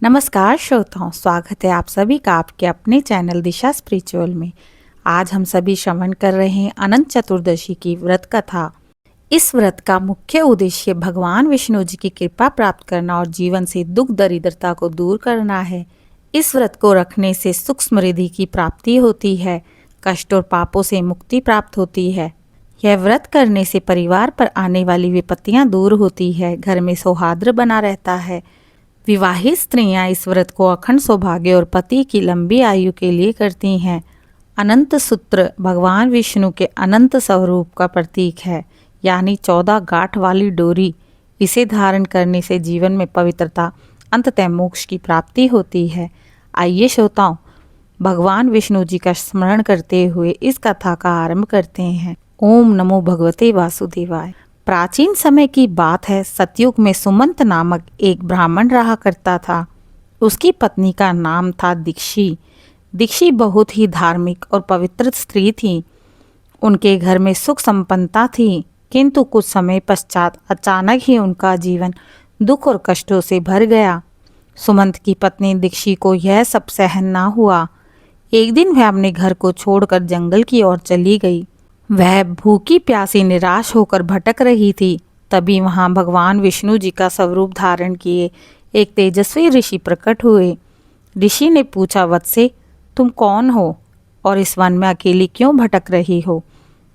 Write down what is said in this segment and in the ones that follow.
नमस्कार श्रोताओं, स्वागत है आप सभी का आपके अपने चैनल दिशा स्पिरिचुअल में। आज हम सभी श्रवण कर रहे हैं अनंत चतुर्दशी की व्रत कथा। इस व्रत का मुख्य उद्देश्य भगवान विष्णु जी की कृपा प्राप्त करना और जीवन से दुख दरिद्रता को दूर करना है। इस व्रत को रखने से सुख समृद्धि की प्राप्ति होती है, कष्ट और पापों से मुक्ति प्राप्त होती है। यह व्रत करने से परिवार पर आने वाली विपत्तियां दूर होती है, घर में सौहार्द बना रहता है। विवाहित स्त्रियां इस व्रत को अखंड सौभाग्य और पति की लंबी आयु के लिए करती हैं। अनंत सूत्र भगवान विष्णु के अनंत स्वरूप का प्रतीक है, यानी 14 गांठ वाली डोरी। इसे धारण करने से जीवन में पवित्रता, अंततः मोक्ष की प्राप्ति होती है। आइए श्रोताओं, भगवान विष्णु जी का स्मरण करते हुए इस कथा का आरंभ करते हैं। ओम नमो भगवते वासुदेवाय। प्राचीन समय की बात है। सतयुग में सुमंत नामक एक ब्राह्मण रहा करता था। उसकी पत्नी का नाम था दीक्षी। दीक्षी बहुत ही धार्मिक और पवित्र स्त्री थी। उनके घर में सुख संपन्नता थी, किंतु कुछ समय पश्चात अचानक ही उनका जीवन दुख और कष्टों से भर गया। सुमंत की पत्नी दीक्षी को यह सब सहन ना हुआ। एक दिन वह अपने घर को छोड़कर जंगल की ओर चली गई। वह भूखी प्यासी निराश होकर भटक रही थी। तभी वहां भगवान विष्णु जी का स्वरूप धारण किए एक तेजस्वी ऋषि प्रकट हुए। ऋषि ने पूछा, वत्से, तुम कौन हो और इस वन में अकेली क्यों भटक रही हो?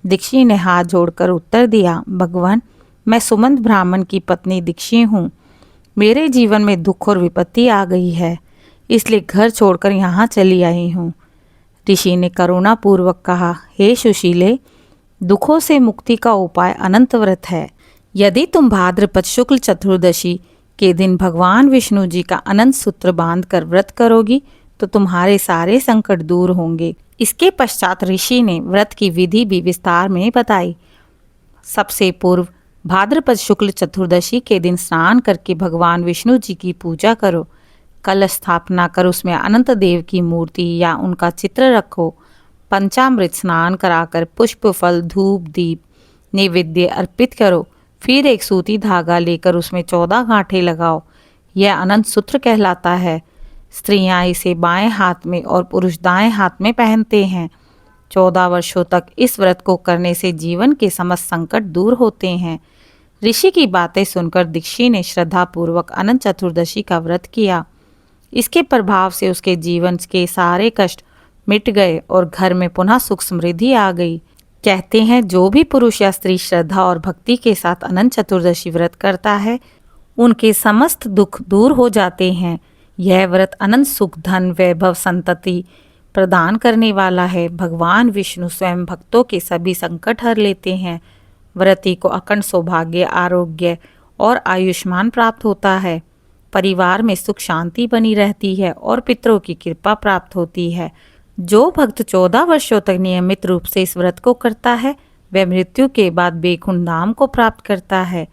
दीक्षी ने हाथ जोड़कर उत्तर दिया, भगवान, मैं सुमंत ब्राह्मण की पत्नी दीक्षी हूँ। मेरे जीवन में दुख और विपत्ति आ गई है, इसलिए घर छोड़कर यहाँ चली आई हूँ। ऋषि ने करुणापूर्वक कहा, हे सुशीले, दुखों से मुक्ति का उपाय अनंत व्रत है। यदि तुम भाद्रपद शुक्ल चतुर्दशी के दिन भगवान विष्णु जी का अनंत सूत्र बांध कर व्रत करोगी तो तुम्हारे सारे संकट दूर होंगे। इसके पश्चात ऋषि ने व्रत की विधि भी विस्तार में बताई। सबसे पूर्व भाद्रपद शुक्ल चतुर्दशी के दिन स्नान करके भगवान विष्णु जी की पूजा करो। कलश स्थापना कर उसमें अनंत देव की मूर्ति या उनका चित्र रखो। पंचामृत स्नान कराकर पुष्प, फल, धूप, दीप नैवेद्य अर्पित करो। फिर एक सूती धागा लेकर उसमें 14 गांठें लगाओ। यह अनंत सूत्र कहलाता है। स्त्रियां इसे बाएं हाथ में और पुरुष दाएं हाथ में पहनते हैं। 14 वर्षों तक इस व्रत को करने से जीवन के समस्त संकट दूर होते हैं। ऋषि की बातें सुनकर दीक्षी ने श्रद्धापूर्वक अनंत चतुर्दशी का व्रत किया। इसके प्रभाव से उसके जीवन के सारे कष्ट मिट गए और घर में पुनः सुख समृद्धि आ गई। कहते हैं, जो भी पुरुष या स्त्री श्रद्धा और भक्ति के साथ अनंत चतुर्दशी व्रत करता है, उनके समस्त दुख दूर हो जाते हैं। यह व्रत अनंत सुख, धन, वैभव, संतति प्रदान करने वाला है। भगवान विष्णु स्वयं भक्तों के सभी संकट हर लेते हैं। व्रती को अखंड सौभाग्य, आरोग्य और आयुष्मान प्राप्त होता है। परिवार में सुख शांति बनी रहती है और पितरों की कृपा प्राप्त होती है। जो भक्त 14 वर्षों तक नियमित रूप से इस व्रत को करता है, वह मृत्यु के बाद वैकुंठ धाम को प्राप्त करता है।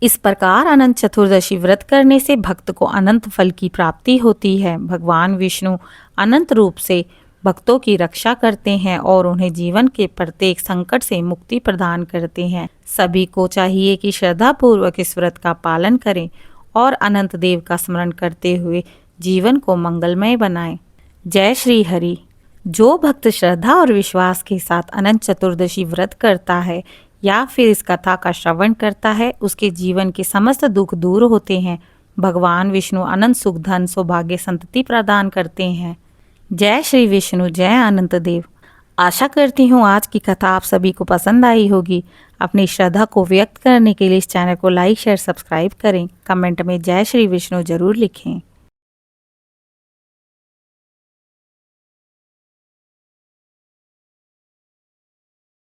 इस प्रकार अनंत चतुर्दशी व्रत करने से भक्त को अनंत फल की प्राप्ति होती है। भगवान विष्णु अनंत रूप से भक्तों की रक्षा करते हैं और उन्हें जीवन के प्रत्येक संकट से मुक्ति प्रदान करते हैं। सभी को चाहिए कि श्रद्धापूर्वक इस व्रत का पालन करें और अनंत देव का स्मरण करते हुए जीवन को मंगलमय बनाएं। जय श्री हरि। जो भक्त श्रद्धा और विश्वास के साथ अनंत चतुर्दशी व्रत करता है या फिर इस कथा का श्रवण करता है, उसके जीवन के समस्त दुख दूर होते हैं। भगवान विष्णु अनंत सुख, धन, सौभाग्य, संतति प्रदान करते हैं। जय श्री विष्णु, जय अनंत देव। आशा करती हूँ आज की कथा आप सभी को पसंद आई होगी। अपनी श्रद्धा को व्यक्त करने के लिए इस चैनल को लाइक, शेयर, सब्सक्राइब करें। कमेंट में जय श्री विष्णु जरूर लिखें।